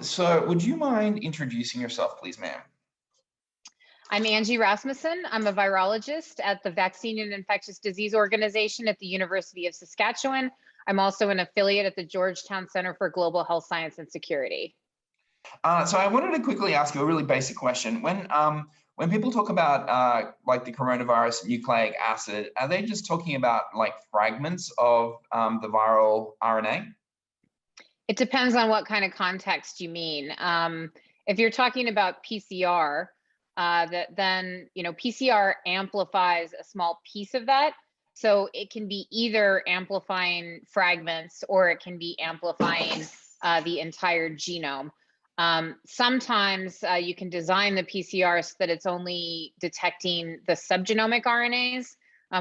So would you mind introducing yourself, please, ma'am? I'm Angie Rasmussen. I'm a virologist at the Vaccine and Infectious Disease Organization at the University of Saskatchewan. I'm also an affiliate at the Georgetown Center for Global Health Science and Security. So I wanted to quickly ask you a really basic question. When people talk about like the coronavirus nucleic acid, are they just talking about like fragments of the viral RNA? It depends on what kind of context you mean. If you're talking about PCR, then PCR amplifies a small piece of that. So it can be either amplifying fragments or it can be amplifying the entire genome. Sometimes you can design the PCR so that it's only detecting the subgenomic RNAs,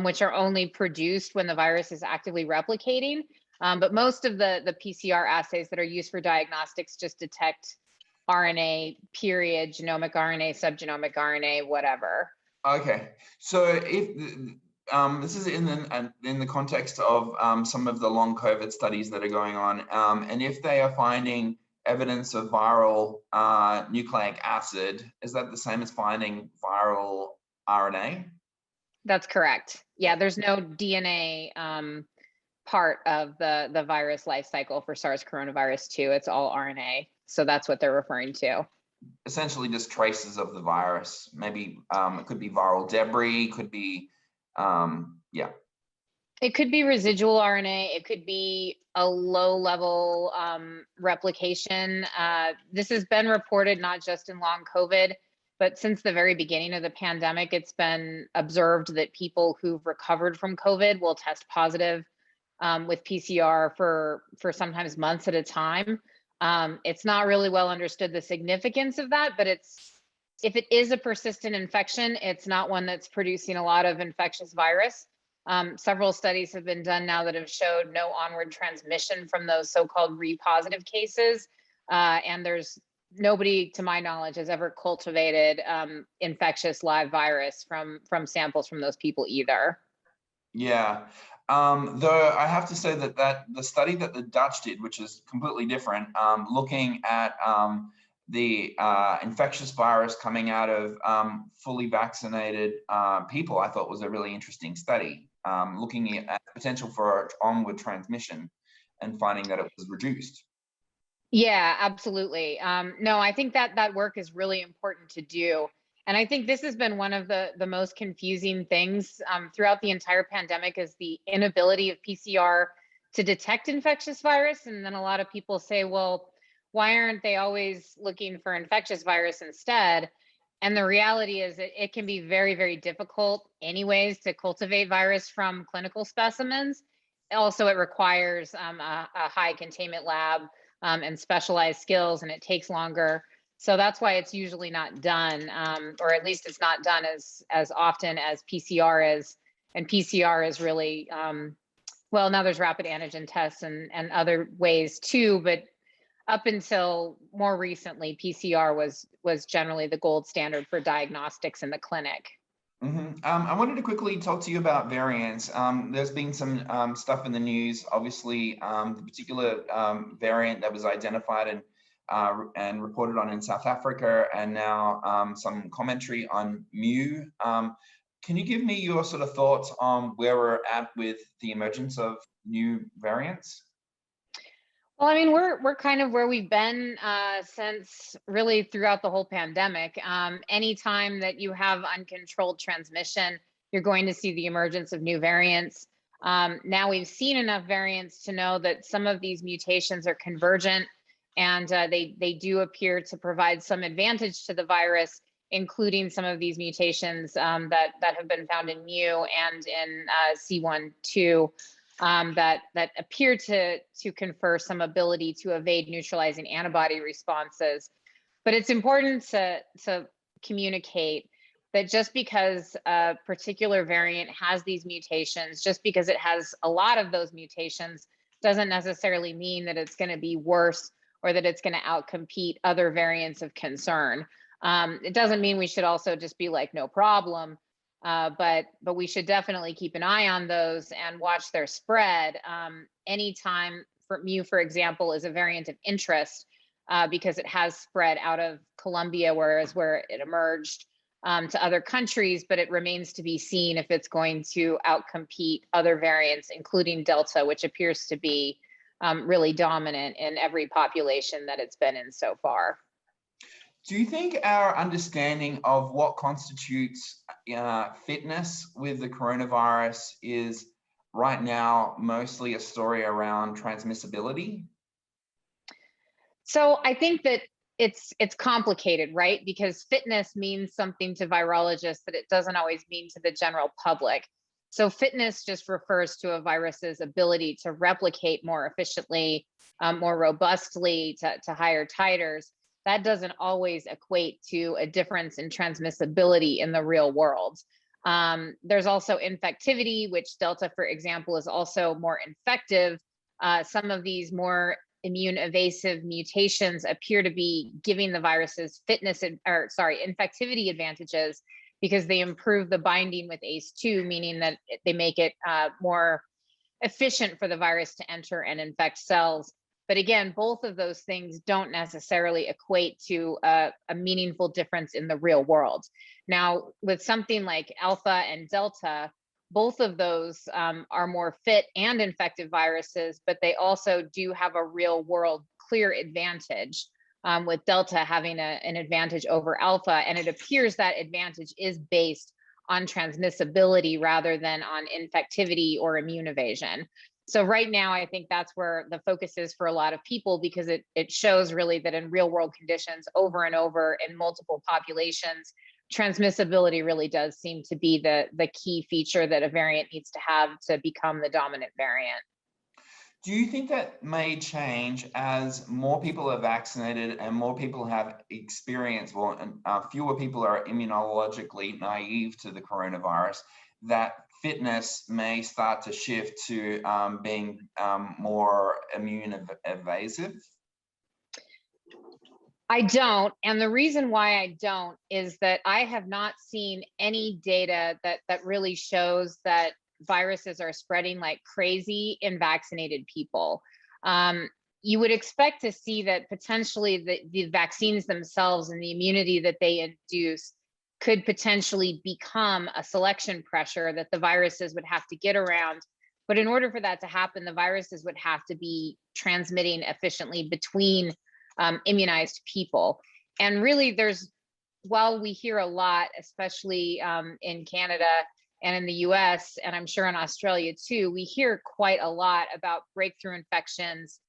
which are only produced when the virus is actively replicating. But most of the PCR assays that are used for diagnostics just detect RNA, period, genomic RNA, subgenomic RNA, whatever. Okay, so if this is in the context of some of the long COVID studies that are going on, and if they are finding evidence of viral nucleic acid, is that the same as finding viral RNA? That's correct. Yeah, there's no DNA part of the virus life cycle for SARS coronavirus 2. It's all RNA. So that's what they're referring to. Essentially just traces of the virus. Maybe it could be viral debris, could be, yeah. It could be residual RNA. It could be a low level replication. This has been reported not just in long COVID, but since the very beginning of the pandemic, it's been observed that people who've recovered from COVID will test positive with PCR for sometimes months at a time. It's not really well understood the significance of that, but if it is a persistent infection, it's not one that's producing a lot of infectious virus. Several studies have been done now that have showed no onward transmission from those so-called re-positive cases. And there's nobody, to my knowledge, has ever cultivated infectious live virus from samples from those people either. Yeah. Though I have to say that the study that the Dutch did, which is completely different, looking at the infectious virus coming out of fully vaccinated people, I thought was a really interesting study, looking at potential for onward transmission and finding that it was reduced. Yeah, absolutely. No, I think that work is really important to do. And I think this has been one of the most confusing things throughout the entire pandemic is the inability of PCR to detect infectious virus. And then a lot of people say, well, why aren't they always looking for infectious virus instead? And the reality is that it can be very, very difficult anyways to cultivate virus from clinical specimens. Also, it requires a high containment lab and specialized skills, and it takes longer. So that's why it's usually not done, or at least it's not done as often as PCR is. And PCR is really, well, now there's rapid antigen tests and other ways too, but up until more recently, PCR was generally the gold standard for diagnostics in the clinic. Mm-hmm. I wanted to quickly talk to you about variants. There's been some stuff in the news, obviously, the particular variant that was identified and reported on in South Africa, and now some commentary on mu. Can you give me your sort of thoughts on where we're at with the emergence of new variants? Well, I mean, we're kind of where we've been since really throughout the whole pandemic. Anytime that you have uncontrolled transmission, you're going to see the emergence of new variants. Now we've seen enough variants to know that some of these mutations are convergent, and they do appear to provide some advantage to the virus, including some of these mutations that have been found in mu and in C1-2. That appear to confer some ability to evade neutralizing antibody responses. But it's important to communicate that just because a particular variant has these mutations, just because it has a lot of those mutations, doesn't necessarily mean that it's going to be worse or that it's going to outcompete other variants of concern. It doesn't mean we should also just be like, no problem. But we should definitely keep an eye on those and watch their spread. Anytime mu, for example, is a variant of interest, because it has spread out of Colombia, whereas where it emerged to other countries, but it remains to be seen if it's going to outcompete other variants, including Delta, which appears to be really dominant in every population that it's been in so far. Do you think our understanding of what constitutes fitness with the coronavirus is right now mostly a story around transmissibility? So I think that it's complicated, right? Because fitness means something to virologists that it doesn't always mean to the general public. So fitness just refers to a virus's ability to replicate more efficiently, more robustly, to higher titers. That doesn't always equate to a difference in transmissibility in the real world. There's also infectivity, which Delta, for example, is also more infective. Some of these more immune evasive mutations appear to be giving the viruses infectivity advantages because they improve the binding with ACE2, meaning that they make it more efficient for the virus to enter and infect cells. But again, both of those things don't necessarily equate to a meaningful difference in the real world. Now, with something like Alpha and Delta, both of those are more fit and infective viruses, but they also do have a real world clear advantage, with Delta having an advantage over Alpha. And it appears that advantage is based on transmissibility rather than on infectivity or immune evasion. So right now, I think that's where the focus is for a lot of people, because it shows really that in real world conditions over and over in multiple populations, transmissibility really does seem to be the key feature that a variant needs to have to become the dominant variant. Do you think that may change as more people are vaccinated and more people have experience, and fewer people are immunologically naive to the coronavirus, that fitness may start to shift to being more immune evasive? I don't. And the reason why I don't is that I have not seen any data that really shows that viruses are spreading like crazy in vaccinated people. You would expect to see that potentially the vaccines themselves and the immunity that they induce could potentially become a selection pressure that the viruses would have to get around. But in order for that to happen, the viruses would have to be transmitting efficiently between immunized people. And really, while we hear a lot, especially in Canada and in the US, and I'm sure in Australia too, we hear quite a lot about breakthrough infections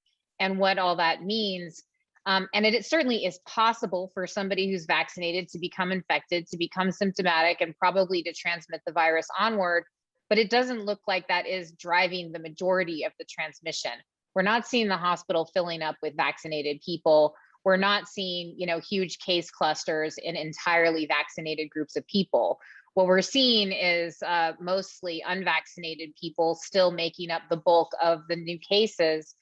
and what all that means. And it certainly is possible for somebody who's vaccinated to become infected, to become symptomatic, and probably to transmit the virus onward. But it doesn't look like that is driving the majority of the transmission. We're not seeing the hospital filling up with vaccinated people. We're not seeing, huge case clusters in entirely vaccinated groups of people. What we're seeing is mostly unvaccinated people still making up the bulk of the new cases.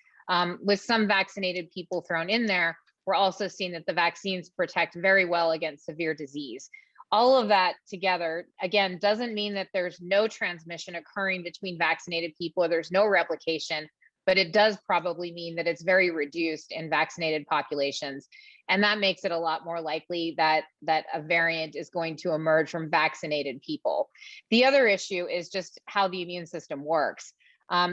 With some vaccinated people thrown in there, we're also seeing that the vaccines protect very well against severe disease. All of that together, again, doesn't mean that there's no transmission occurring between vaccinated people or there's no replication, but it does probably mean that it's very reduced in vaccinated populations. And that makes it a lot more likely that a variant is going to emerge from vaccinated people. The other issue is just how the immune system works.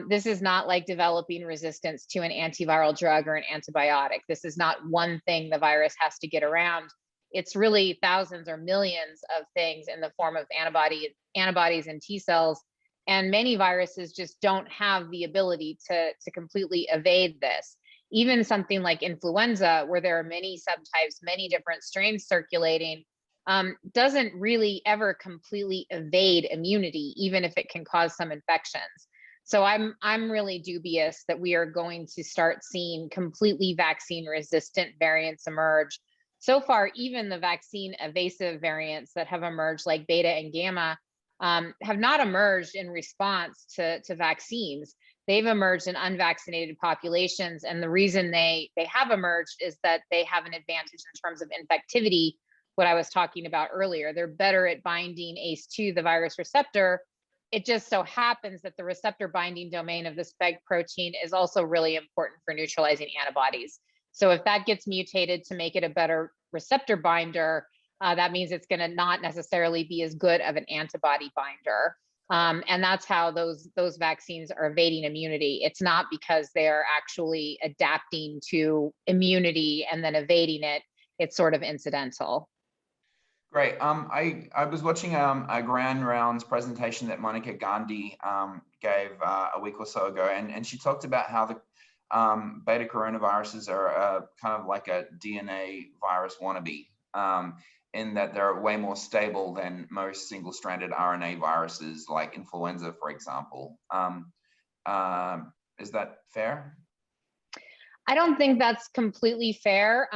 This is not like developing resistance to an antiviral drug or an antibiotic. This is not one thing the virus has to get around. It's really thousands or millions of things in the form of antibodies and T cells. And many viruses just don't have the ability to completely evade this. Even something like influenza, where there are many subtypes, many different strains circulating, doesn't really ever completely evade immunity, even if it can cause some infections. So I'm really dubious that we are going to start seeing completely vaccine resistant variants emerge. So far, even the vaccine evasive variants that have emerged, like beta and gamma, have not emerged in response to vaccines. They've emerged in unvaccinated populations. And the reason they have emerged is that they have an advantage in terms of infectivity, what I was talking about earlier. They're better at binding ACE2, the virus receptor. It just so happens that the receptor binding domain of the spike protein is also really important for neutralizing antibodies. So if that gets mutated to make it a better receptor binder, that means it's going to not necessarily be as good of an antibody binder. And that's how those vaccines are evading immunity. It's not because they're actually adapting to immunity and then evading it. It's sort of incidental. Great. I was watching a Grand Rounds presentation that Monica Gandhi gave a week or so ago, and she talked about how the beta coronaviruses are kind of like a DNA virus wannabe, in that they're way more stable than most single-stranded RNA viruses like influenza, for example. Is that fair? I don't think that's completely fair.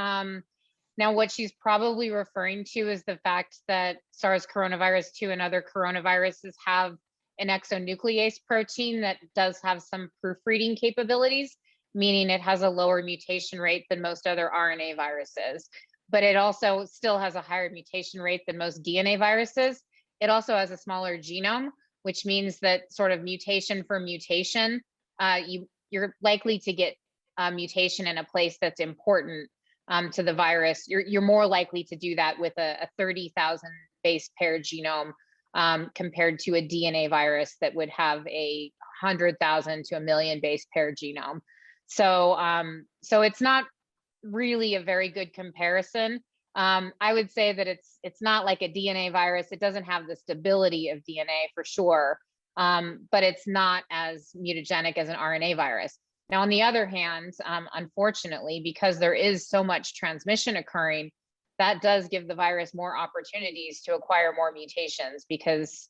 Now, what she's probably referring to is the fact that SARS coronavirus 2 and other coronaviruses have an exonuclease protein that does have some proofreading capabilities, meaning it has a lower mutation rate than most other RNA viruses. But it also still has a higher mutation rate than most DNA viruses. It also has a smaller genome, which means that sort of mutation for mutation, you're likely to get a mutation in a place that's important to the virus. You're more likely to do that with a 30,000 base pair genome compared to a DNA virus that would have a 100,000 to a million base pair genome. So, so it's not really a very good comparison. I would say that it's not like a DNA virus. It doesn't have the stability of DNA for sure, but it's not as mutagenic as an RNA virus. Now, on the other hand, unfortunately, because there is so much transmission occurring, that does give the virus more opportunities to acquire more mutations, because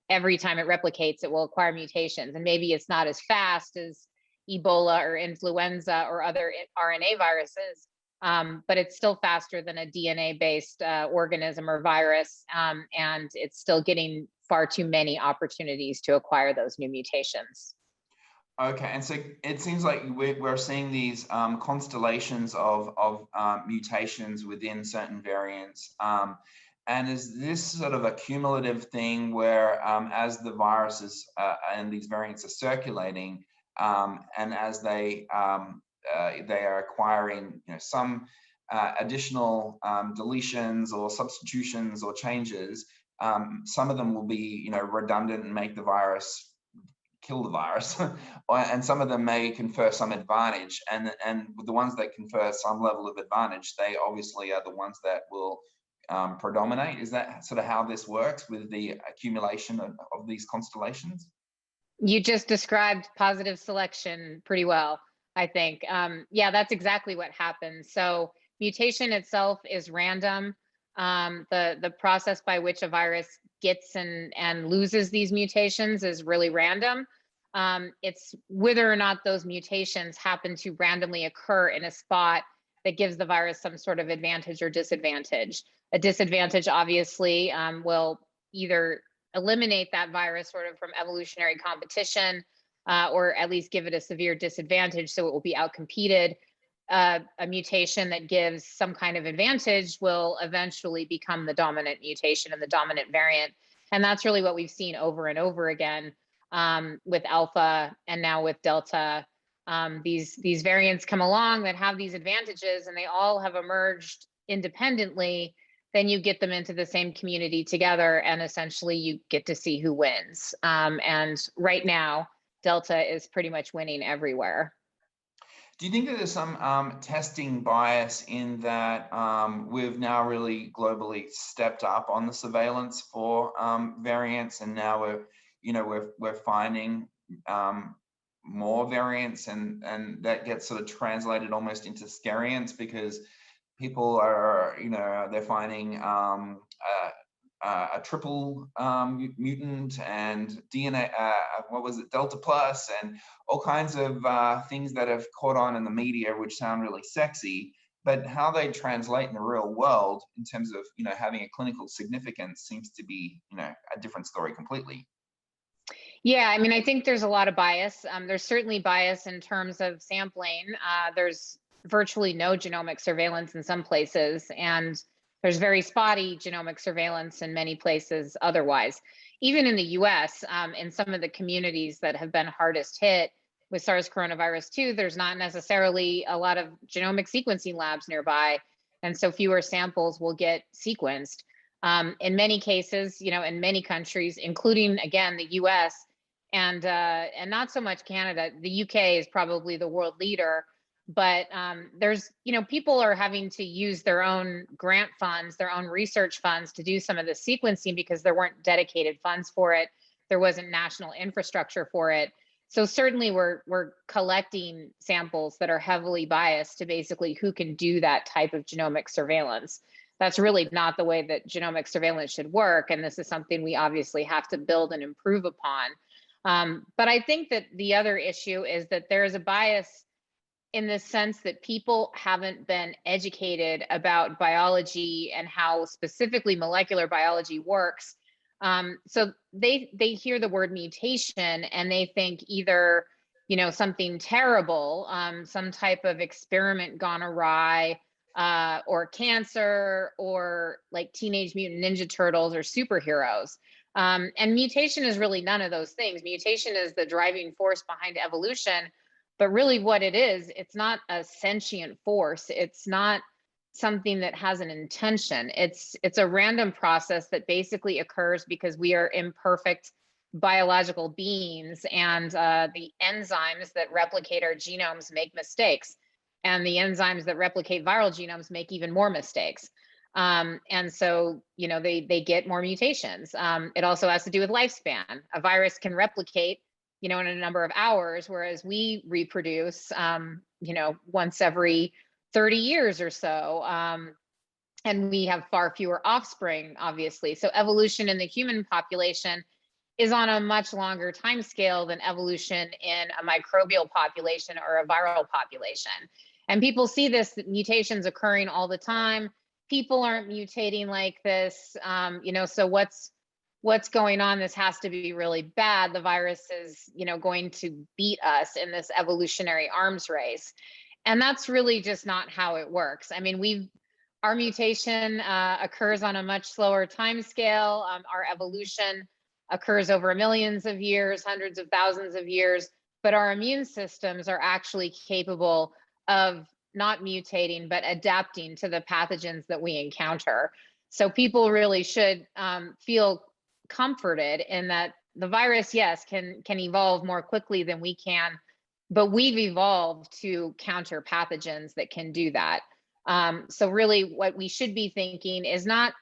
every time it replicates, it will acquire mutations. And maybe it's not as fast as Ebola or influenza or other RNA viruses, but it's still faster than a DNA-based organism or virus, and it's still getting far too many opportunities to acquire those new mutations. Okay, and so it seems like we're seeing these constellations of mutations within certain variants. And is this sort of a cumulative thing where as the viruses and these variants are circulating, and as they are acquiring, some additional deletions or substitutions or changes, some of them will be, redundant and make the virus kill the virus, and some of them may confer some advantage, and the ones that confer some level of advantage, they obviously are the ones that will predominate. Is that sort of how this works with the accumulation of these constellations? You just described positive selection pretty well, I think. Yeah, that's exactly what happens. So mutation itself is random. The process by which a virus gets and loses these mutations is really random. It's whether or not those mutations happen to randomly occur in a spot that gives the virus some sort of advantage or disadvantage. A disadvantage, obviously, will either eliminate that virus sort of from evolutionary competition, or at least give it a severe disadvantage, so it will be outcompeted. A mutation that gives some kind of advantage will eventually become the dominant mutation and the dominant variant. And that's really what we've seen over and over again with Alpha and now with Delta. These variants come along that have these advantages, and they all have emerged independently. Then you get them into the same community together, and essentially you get to see who wins. And right now, Delta is pretty much winning everywhere. Do you think that there's some testing bias in that we've now really globally stepped up on the surveillance for variants, and now we're finding more variants, and that gets sort of translated almost into scariants, because people are, they're finding a triple mutant and DNA, what was it, Delta plus, and all kinds of things that have caught on in the media, which sound really sexy, but how they translate in the real world in terms of, having a clinical significance seems to be, a different story completely. Yeah, I mean, I think there's a lot of bias. There's certainly bias in terms of sampling. There's virtually no genomic surveillance in some places, and there's very spotty genomic surveillance in many places otherwise. Even in the US, in some of the communities that have been hardest hit, with SARS coronavirus 2, there's not necessarily a lot of genomic sequencing labs nearby. And so fewer samples will get sequenced. In many cases, in many countries, including, again, the US and not so much Canada. The UK is probably the world leader. But there's, people are having to use their own grant funds, their own research funds to do some of the sequencing because there weren't dedicated funds for it. There wasn't national infrastructure for it. So certainly we're collecting samples that are heavily biased to basically who can do that type of genomic surveillance. That's really not the way that genomic surveillance should work. And this is something we obviously have to build and improve upon. But I think that the other issue is that there is a bias in the sense that people haven't been educated about biology and how specifically molecular biology works. So they hear the word mutation and they think either, something terrible, some type of experiment gone awry, or cancer, or like Teenage Mutant Ninja Turtles or superheroes. And mutation is really none of those things. Mutation is the driving force behind evolution. But really what it is, it's not a sentient force. It's not something that has an intention. It's a random process that basically occurs because we are imperfect biological beings, and the enzymes that replicate our genomes make mistakes. And the enzymes that replicate viral genomes make even more mistakes. And so, they get more mutations. It also has to do with lifespan. A virus can replicate in a number of hours, whereas we reproduce, once every 30 years or so. And we have far fewer offspring, obviously. So evolution in the human population is on a much longer time scale than evolution in a microbial population or a viral population. And people see this mutations occurring all the time. People aren't mutating like this, so what's going on? This has to be really bad. The virus is, going to beat us in this evolutionary arms race. And that's really just not how it works. I mean, our mutation occurs on a much slower time scale. Our evolution occurs over millions of years, hundreds of thousands of years, but our immune systems are actually capable of not mutating, but adapting to the pathogens that we encounter. So people really should feel comforted in that the virus, yes, can evolve more quickly than we can, but we've evolved to counter pathogens that can do that. So really what we should be thinking is not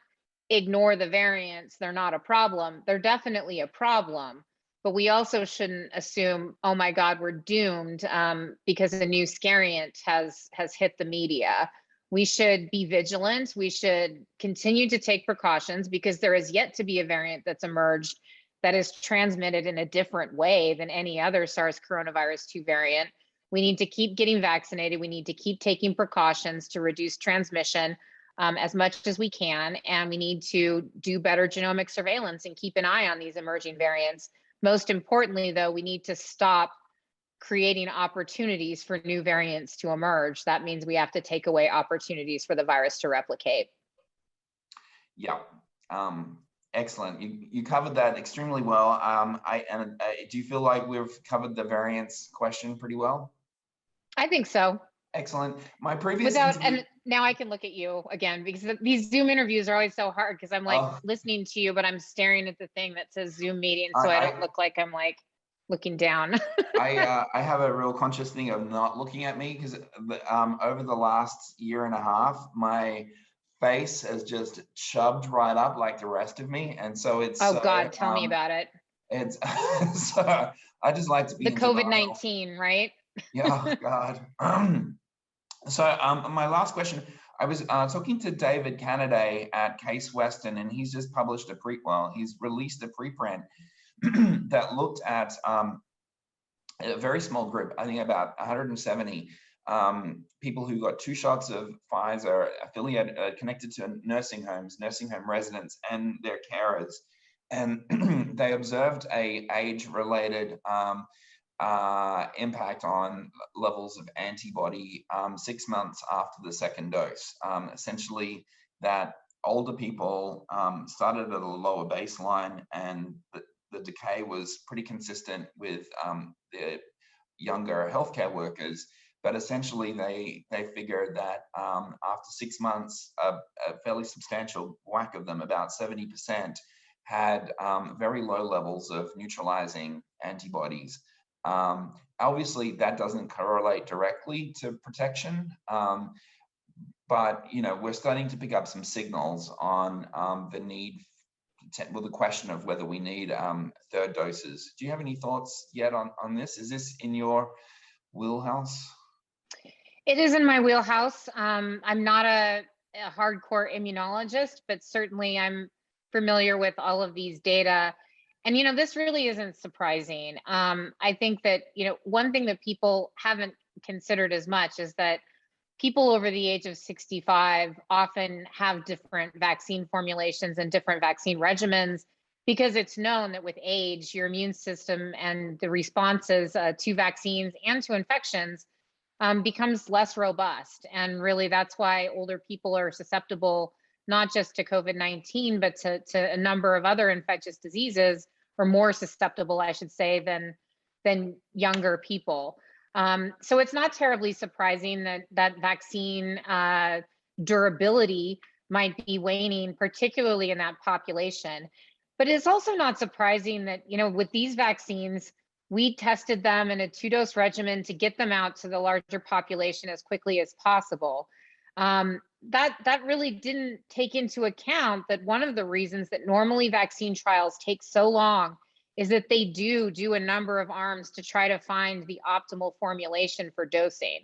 ignore the variants. They're not a problem. They're definitely a problem, but we also shouldn't assume, oh my God, we're doomed because a new scariant has hit the media. We should be vigilant. We should continue to take precautions because there is yet to be a variant that's emerged that is transmitted in a different way than any other SARS coronavirus 2 variant. We need to keep getting vaccinated. We need to keep taking precautions to reduce transmission as much as we can. And we need to do better genomic surveillance and keep an eye on these emerging variants. Most importantly, though, we need to stop creating opportunities for new variants to emerge. That means we have to take away opportunities for the virus to replicate. Yeah, excellent. You covered that extremely well. Do you feel like we've covered the variants question pretty well? I think so. Excellent. My previous and now I can look at you again because these Zoom interviews are always so hard because I'm like listening to you, but I'm staring at the thing that says Zoom meeting, so I don't look like I'm like looking down. I have a real conscious thing of not looking at me because over the last year and a half, my face has just chubbed right up like the rest of me, and so it's God, tell me about it. It's so I just like to be the COVID-19, right? Yeah, God. So my last question, I was talking to David Canaday at Case Western, and he's just published he's released a preprint that looked at a very small group, I think about 170 people who got 2 shots of Pfizer affiliated, connected to nursing home residents and their carers. And they observed a age-related impact on levels of antibody 6 months after the second dose. Essentially, that older people started at a lower baseline, and the decay was pretty consistent with the younger healthcare workers. But essentially, they figured that after 6 months, a fairly substantial whack of them, about 70%, had very low levels of neutralizing antibodies. Obviously, that doesn't correlate directly to protection, but we're starting to pick up some signals on the need. Well, the question of whether we need third doses. Do you have any thoughts yet on this? Is this in your wheelhouse? It is in my wheelhouse. I'm not a hardcore immunologist, but certainly I'm familiar with all of these data. And, this really isn't surprising. I think that, one thing that people haven't considered as much is that people over the age of 65 often have different vaccine formulations and different vaccine regimens, because it's known that with age, your immune system and the responses to vaccines and to infections becomes less robust. And really, that's why older people are susceptible not just to COVID-19, but to a number of other infectious diseases, or more susceptible, I should say, than younger people. So it's not terribly surprising that vaccine durability might be waning, particularly in that population. But it's also not surprising that, with these vaccines, we tested them in a 2-dose regimen to get them out to the larger population as quickly as possible. That really didn't take into account that one of the reasons that normally vaccine trials take so long is that they do a number of arms to try to find the optimal formulation for dosing.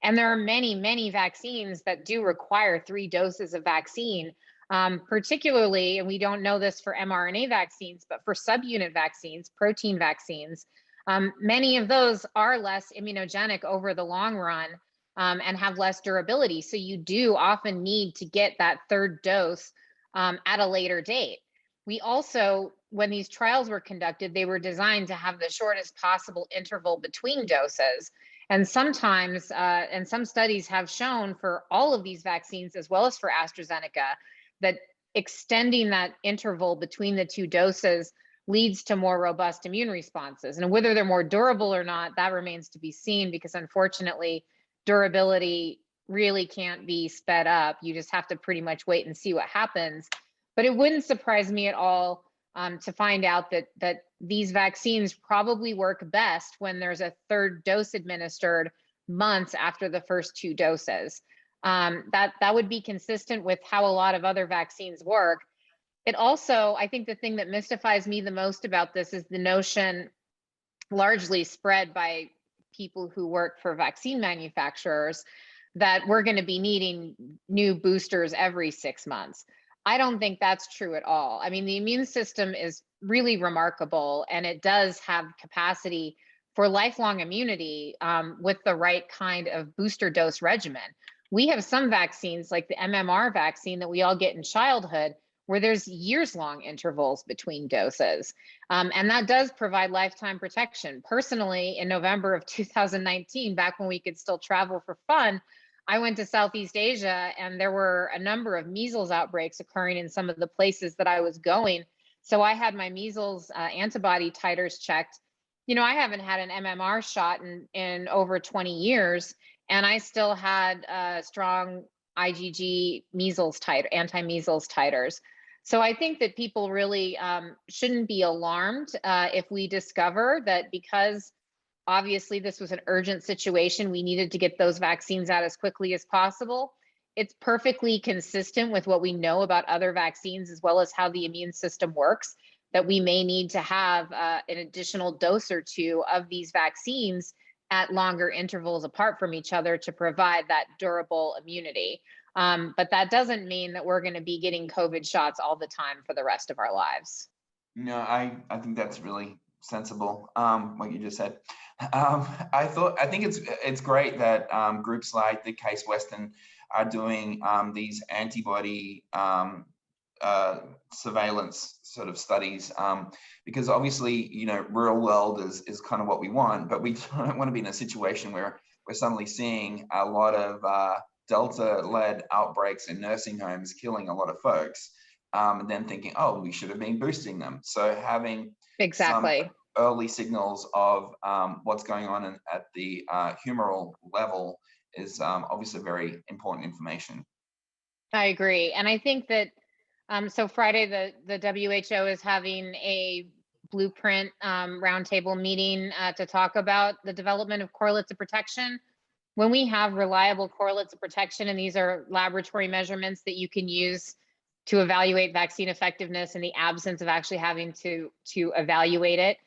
And there are many, many vaccines that do require 3 doses of vaccine, particularly, and we don't know this for mRNA vaccines, but for subunit vaccines, protein vaccines, many of those are less immunogenic over the long run and have less durability. So you do often need to get that 3rd dose at a later date. We also, when these trials were conducted, they were designed to have the shortest possible interval between doses. And sometimes, and some studies have shown for all of these vaccines, as well as for AstraZeneca, that extending that interval between the 2 doses leads to more robust immune responses. And whether they're more durable or not, that remains to be seen, because unfortunately, durability really can't be sped up. You just have to pretty much wait and see what happens. But it wouldn't surprise me at all to find out that these vaccines probably work best when there's a 3rd dose administered months after the first 2 doses. That would be consistent with how a lot of other vaccines work. It also, I think the thing that mystifies me the most about this is the notion, largely spread by people who work for vaccine manufacturers, that we're going to be needing new boosters every 6 months. I don't think that's true at all. I mean, the immune system is really remarkable, and it does have capacity for lifelong immunity with the right kind of booster dose regimen. We have some vaccines, like the MMR vaccine that we all get in childhood, where there's years-long intervals between doses. And that does provide lifetime protection. Personally, in November of 2019, back when we could still travel for fun, I went to Southeast Asia, and there were a number of measles outbreaks occurring in some of the places that I was going. So I had my measles antibody titers checked. I haven't had an MMR shot in over 20 years, and I still had strong IgG measles titer, anti-measles titers. So I think that people really shouldn't be alarmed if we discover that, because obviously this was an urgent situation, we needed to get those vaccines out as quickly as possible. It's perfectly consistent with what we know about other vaccines, as well as how the immune system works, that we may need to have an additional dose or 2 of these vaccines at longer intervals apart from each other to provide that durable immunity. But that doesn't mean that we're going to be getting COVID shots all the time for the rest of our lives. No, I think that's really sensible, what you just said. I think it's great that groups like the Case Western are doing these antibody surveillance sort of studies, because obviously, real world is kind of what we want, but we don't want to be in a situation where we're suddenly seeing a lot of Delta-led outbreaks in nursing homes killing a lot of folks, and then thinking, oh, we should have been boosting them. So having exactly early signals of what's going on at the humoral level is obviously very important information. I agree. And I think that so Friday, the WHO is having a blueprint roundtable meeting to talk about the development of correlates of protection. When we have reliable correlates of protection, and these are laboratory measurements that you can use to evaluate vaccine effectiveness in the absence of actually having to evaluate it.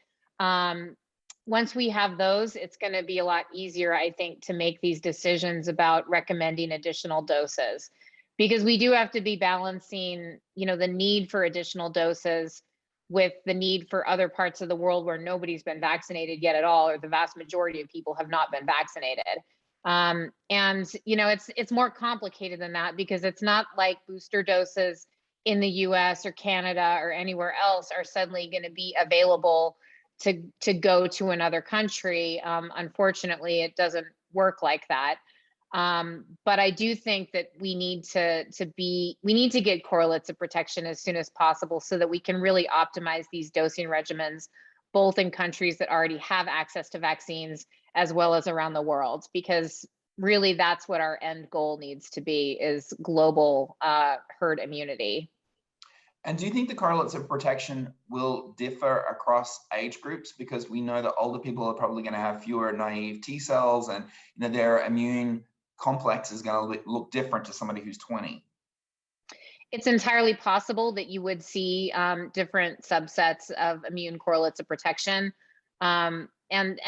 Once we have those, it's going to be a lot easier, I think, to make these decisions about recommending additional doses, because we do have to be balancing, the need for additional doses with the need for other parts of the world where nobody's been vaccinated yet at all, or the vast majority of people have not been vaccinated. And it's more complicated than that, because it's not like booster doses in the US or Canada or anywhere else are suddenly going to be available to go to another country. Unfortunately, it doesn't work like that. But I do think that we need to get correlates of protection as soon as possible, so that we can really optimize these dosing regimens, both in countries that already have access to vaccines as well as around the world, because really that's what our end goal needs to be, is global herd immunity. And do you think the correlates of protection will differ across age groups? Because we know that older people are probably going to have fewer naive T cells, and their immune complex is going to look different to somebody who's 20. It's entirely possible that you would see different subsets of immune correlates of protection. And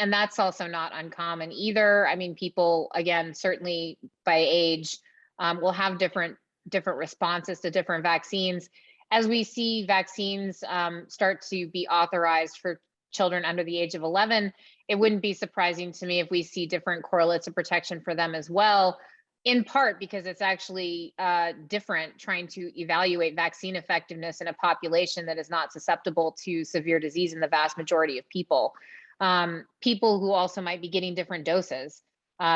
that's also not uncommon either. I mean, people, again, certainly by age, will have different responses to different vaccines. As we see vaccines start to be authorized for children under the age of 11, it wouldn't be surprising to me if we see different correlates of protection for them as well, in part because it's actually different trying to evaluate vaccine effectiveness in a population that is not susceptible to severe disease in the vast majority of people. People who also might be getting different doses.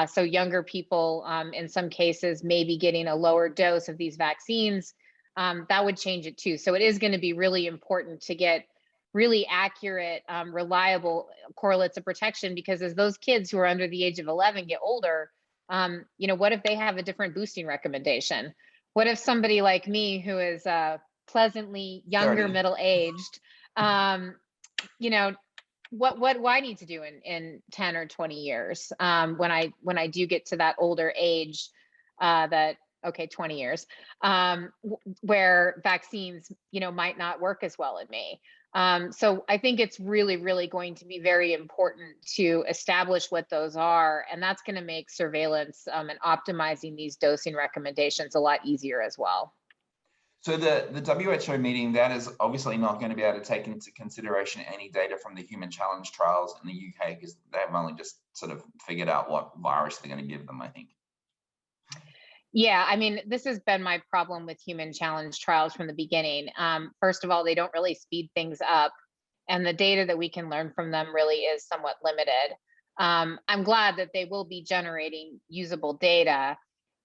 So younger people, in some cases, may be getting a lower dose of these vaccines. That would change it too. So it is going to be really important to get really accurate, reliable correlates of protection, because as those kids who are under the age of 11 get older, what if they have a different boosting recommendation? What if somebody like me, who is pleasantly younger, 30. middle-aged, what do I need to do in 10 or 20 years when I do get to that older age, 20 years, where vaccines, might not work as well in me. So I think it's really, really going to be very important to establish what those are. And that's going to make surveillance and optimizing these dosing recommendations a lot easier as well. So the WHO meeting, that is obviously not going to be able to take into consideration any data from the human challenge trials in the UK, because they've only just sort of figured out what virus they're going to give them, I think. Yeah, I mean, this has been my problem with human challenge trials from the beginning. First of all, they don't really speed things up, and the data that we can learn from them really is somewhat limited. I'm glad that they will be generating usable data.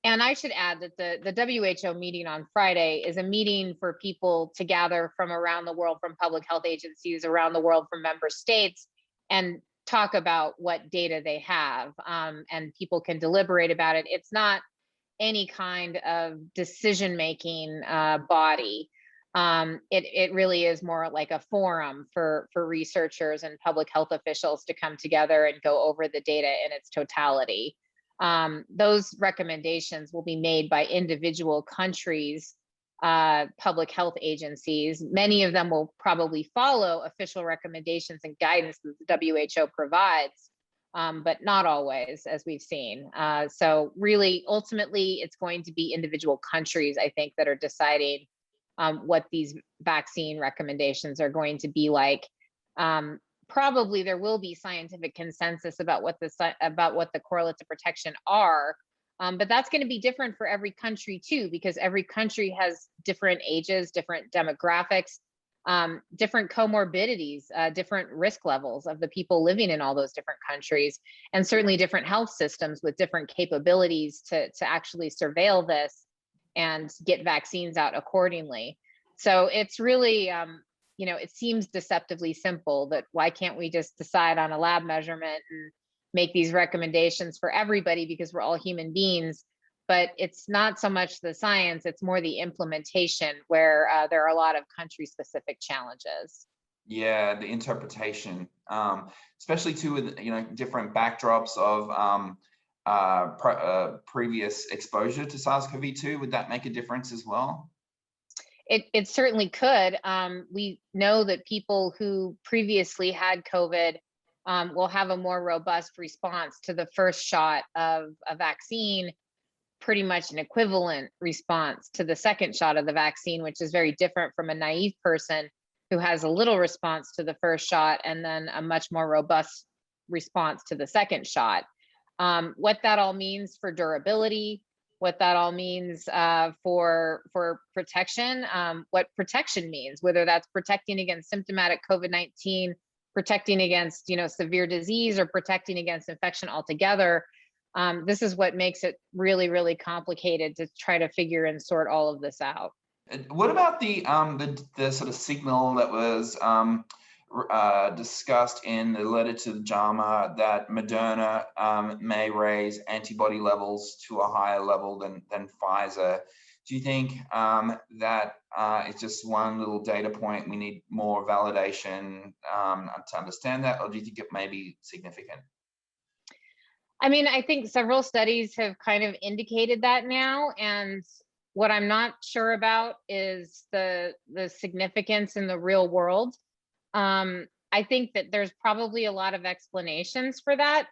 And I should add that the WHO meeting on Friday is a meeting for people to gather from around the world, from public health agencies around the world, from member states, and talk about what data they have, and people can deliberate about it. It's not any kind of decision-making body. It really is more like a forum for researchers and public health officials to come together and go over the data in its totality. Those recommendations will be made by individual countries' public health agencies. Many of them will probably follow official recommendations and guidance that the WHO provides, but not always, as we've seen. So really, ultimately, it's going to be individual countries, I think, that are deciding what these vaccine recommendations are going to be like. Probably there will be scientific consensus about what the correlates of protection are, but that's going to be different for every country too, because every country has different ages, different demographics, different comorbidities, different risk levels of the people living in all those different countries, and certainly different health systems with different capabilities to actually surveil this and get vaccines out accordingly. So it's really, it seems deceptively simple that why can't we just decide on a lab measurement and make these recommendations for everybody because we're all human beings. But it's not so much the science, it's more the implementation where there are a lot of country specific challenges. Yeah, the interpretation, especially too with different backdrops of previous exposure to SARS-CoV-2. Would that make a difference as well? It certainly could. We know that people who previously had COVID will have a more robust response to the first shot of a vaccine, pretty much an equivalent response to the second shot of the vaccine, which is very different from a naive person who has a little response to the first shot and then a much more robust response to the second shot. What that all means for durability, what that all means for protection, what protection means, whether that's protecting against symptomatic COVID-19, protecting against severe disease, or protecting against infection altogether. This is what makes it really, really complicated to try to figure and sort all of this out. What about the sort of signal that was discussed in the letter to JAMA that Moderna may raise antibody levels to a higher level than Pfizer? Do you think that it's just one little data point? We need more validation to understand that, or do you think it may be significant? I mean, I think several studies have kind of indicated that now, and what I'm not sure about is the significance in the real world. I think that there's probably a lot of explanations for that.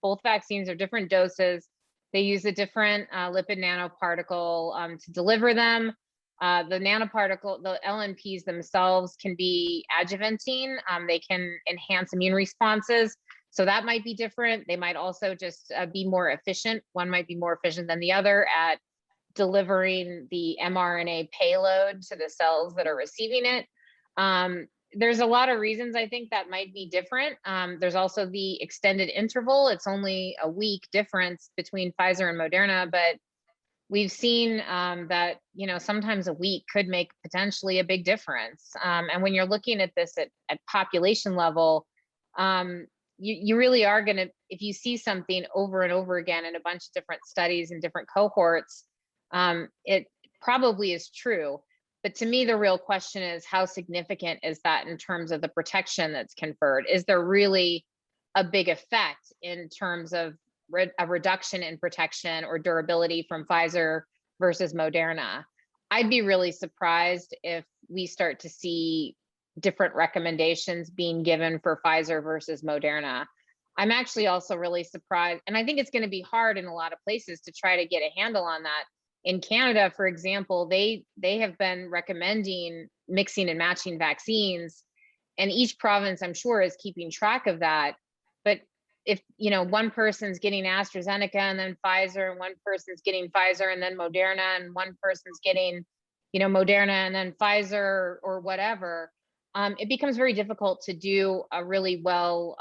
Both vaccines are different doses. They use a different lipid nanoparticle to deliver them. The nanoparticle, the LNPs themselves can be adjuvanting. They can enhance immune responses. So that might be different. They might also just be more efficient. One might be more efficient than the other at delivering the mRNA payload to the cells that are receiving it. There's a lot of reasons I think that might be different. There's also the extended interval. It's only a week difference between Pfizer and Moderna, but we've seen that sometimes a week could make potentially a big difference. And when you're looking at this at population level, you really are going to, if you see something over and over again in a bunch of different studies and different cohorts, it probably is true. But to me, the real question is, how significant is that in terms of the protection that's conferred? Is there really a big effect in terms of a reduction in protection or durability from Pfizer versus Moderna? I'd be really surprised if we start to see different recommendations being given for Pfizer versus Moderna. I'm actually also really surprised, and I think it's going to be hard in a lot of places to try to get a handle on that. In Canada, for example, they have been recommending mixing and matching vaccines, and each province, I'm sure, is keeping track of that. But if one person's getting AstraZeneca and then Pfizer, and one person's getting Pfizer and then Moderna, and one person's getting Moderna and then Pfizer or whatever, it becomes very difficult to do a really well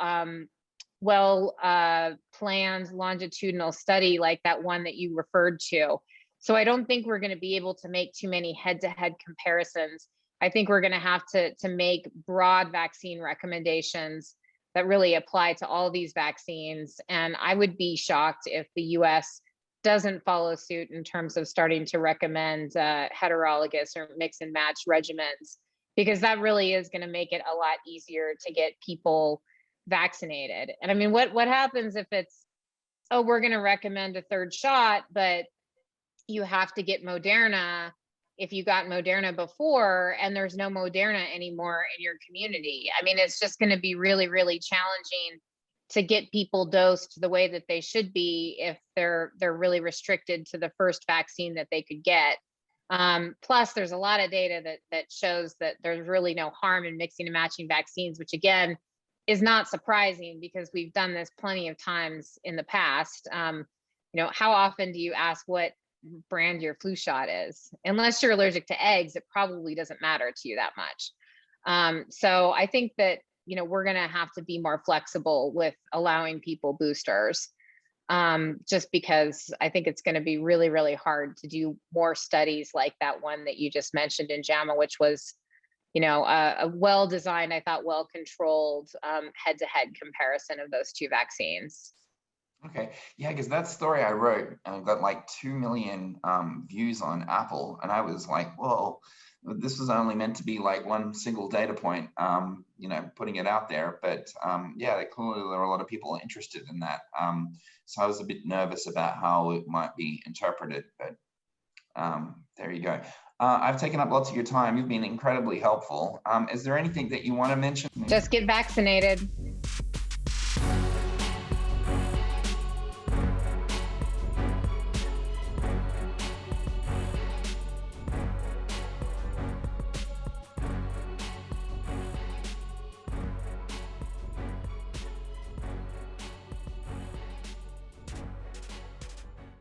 planned longitudinal study like that one that you referred to. So I don't think we're going to be able to make too many head-to-head comparisons. I think we're going to have to make broad vaccine recommendations that really apply to all these vaccines. And I would be shocked if the US doesn't follow suit in terms of starting to recommend heterologous or mix and match regimens, because that really is going to make it a lot easier to get people vaccinated. And I mean, what happens if it's, oh, we're going to recommend a third shot, but you have to get Moderna if you got Moderna before and there's no Moderna anymore in your community? I mean, it's just going to be really, really challenging to get people dosed the way that they should be if they're really restricted to the first vaccine that they could get. Plus, there's a lot of data that shows that there's really no harm in mixing and matching vaccines, which again is not surprising because we've done this plenty of times in the past. How often do you ask what brand your flu shot is? Unless you're allergic to eggs, it probably doesn't matter to you that much. So I think that we're going to have to be more flexible with allowing people boosters, just because I think it's going to be really, really hard to do more studies like that one that you just mentioned in JAMA, which was a well-designed, I thought, well-controlled head-to-head comparison of those two vaccines. Okay, yeah, because that story I wrote got like 2 million views on Apple, and I was like, whoa, this was only meant to be like one single data point, putting it out there. But yeah, clearly there were a lot of people interested in that. So I was a bit nervous about how it might be interpreted, but there you go. I've taken up lots of your time. You've been incredibly helpful. Is there anything that you want to mention? Just get vaccinated.